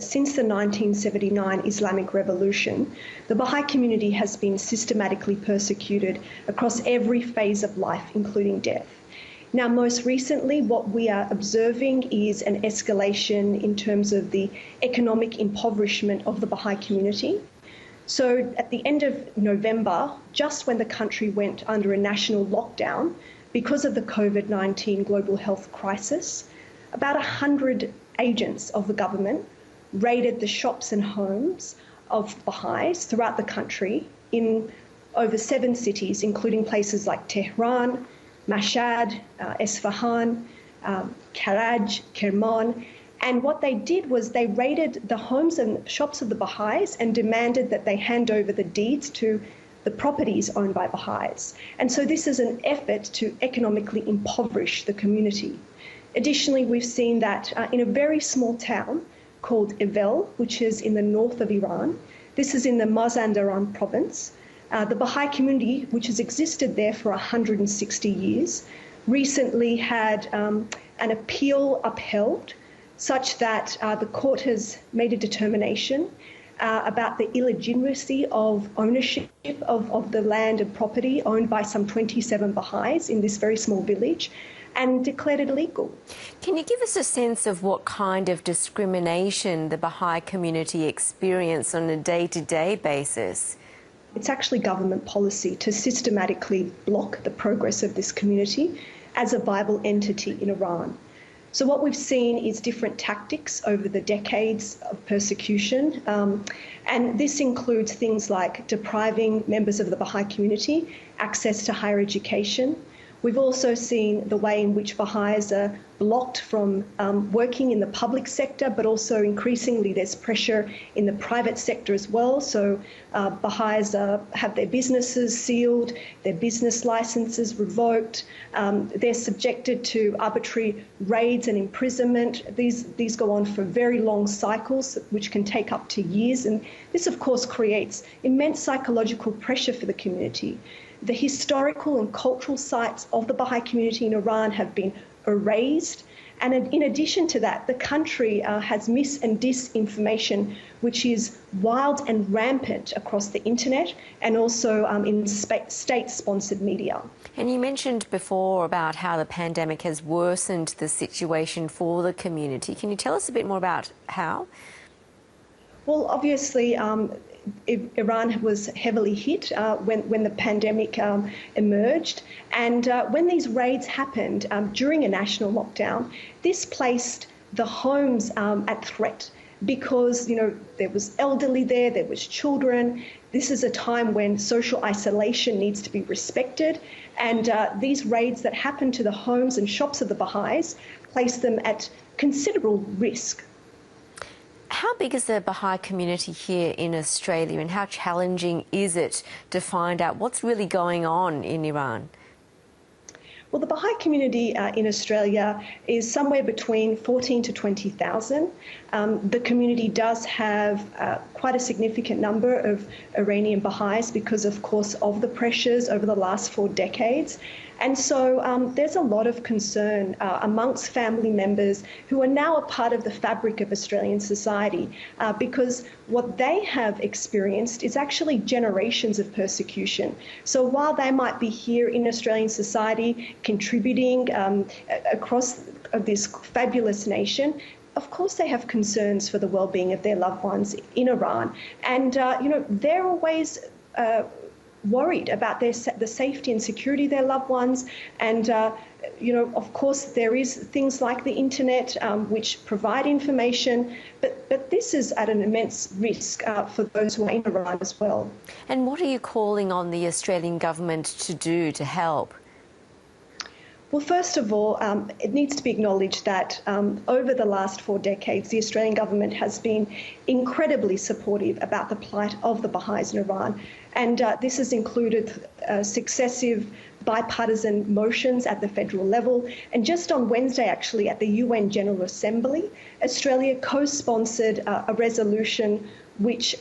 Since the 1979 Islamic Revolution, the Baha'i community has been systematically persecuted across every phase of life, including death. Now, most recently, what we are observing is an escalation in terms of the economic impoverishment of the Baha'i community. So at the end of November, just when the country went under a national lockdown because of the COVID-19 global health crisis, about 100 agents of the government raided the shops and homes of Baha'is throughout the country in over 7 cities, including places like Tehran, Mashhad, Esfahan, Karaj, Kerman. And what they did was they raided the homes and shops of the Baha'is and demanded that they hand over the deeds to the properties owned by Baha'is. And so this is an effort to economically impoverish the community. Additionally, we've seen that in a very small town called Evel, which is in the north of Iran. This is in the Mazandaran province. The Baha'i community, which has existed there for 160 years, recently had an appeal upheld such that the court has made a determination about the illegitimacy of ownership of the land and property owned by some 27 Baha'is in this very small village, and declared it illegal. Can you give us a sense of what kind of discrimination the Baha'i community experience on a day-to-day basis? It's actually government policy to systematically block the progress of this community as a viable entity in Iran. So what we've seen is different tactics over the decades of persecution, and this includes things like depriving members of the Baha'i community access to higher education. We've also seen the way in which Baha'is are blocked from working in the public sector, but also increasingly there's pressure in the private sector as well. So Baha'is have their businesses sealed, their business licenses revoked. They're subjected to arbitrary raids and imprisonment. These go on for very long cycles, which can take up to years. And this, of course, creates immense psychological pressure for the community. The historical and cultural sites of the Baha'i community in Iran have been erased. And in addition to that, the country has mis and disinformation, which is wild and rampant across the internet and also in state-sponsored media. And you mentioned before about how the pandemic has worsened the situation for the community. Can you tell us a bit more about how? Well, obviously, Iran was heavily hit when the pandemic emerged. And when these raids happened during a national lockdown, this placed the homes at threat because, there was elderly there was children. This is a time when social isolation needs to be respected. And these raids that happened to the homes and shops of the Baha'is placed them at considerable risk. How big is the Baha'i community here in Australia, and how challenging is it to find out what's really going on in Iran? Well, the Baha'i community in Australia is somewhere between 14 to 20,000. The community does have quite a significant number of Iranian Baha'is because, of course, of the pressures over the last 4 decades. And so there's a lot of concern amongst family members who are now a part of the fabric of Australian society because what they have experienced is actually generations of persecution. So while they might be here in Australian society contributing across this fabulous nation, of course they have concerns for the well-being of their loved ones in Iran. And, they're always worried about the safety and security of their loved ones. And, of course, there is things like the internet which provide information, but this is at an immense risk for those who are in Iran as well. And what are you calling on the Australian government to do to help? Well, first of all, it needs to be acknowledged that over the last 4 decades, the Australian government has been incredibly supportive about the plight of the Baha'is in Iran. And this has included successive bipartisan motions at the federal level. And just on Wednesday, actually, at the UN General Assembly, Australia co-sponsored a resolution which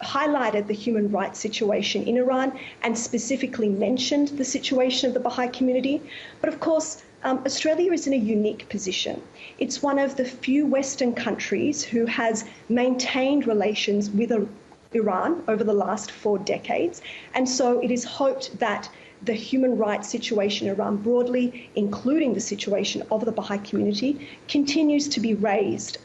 highlighted the human rights situation in Iran and specifically mentioned the situation of the Baha'i community. But of course, Australia is in a unique position. It's one of the few Western countries who has maintained relations with Iran over the last 4 decades. And so it is hoped that the human rights situation in Iran broadly, including the situation of the Baha'i community, continues to be raised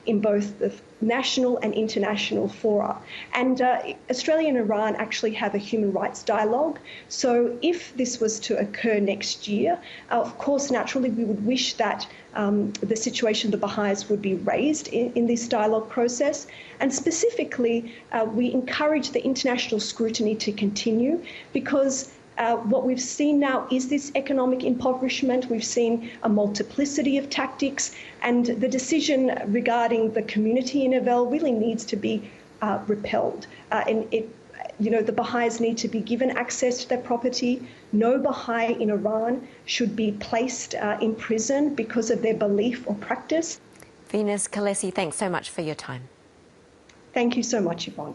in both the national and international fora. And Australia and Iran actually have a human rights dialogue. So if this was to occur next year, of course, naturally, we would wish that the situation of the Baha'is would be raised in this dialogue process. And specifically, we encourage the international scrutiny to continue because what we've seen now is this economic impoverishment. We've seen a multiplicity of tactics, and the decision regarding the community in Avel really needs to be repelled. The Baha'is need to be given access to their property. No Baha'i in Iran should be placed in prison because of their belief or practice. Venus Khalesi, thanks so much for your time. Thank you so much, Yvonne.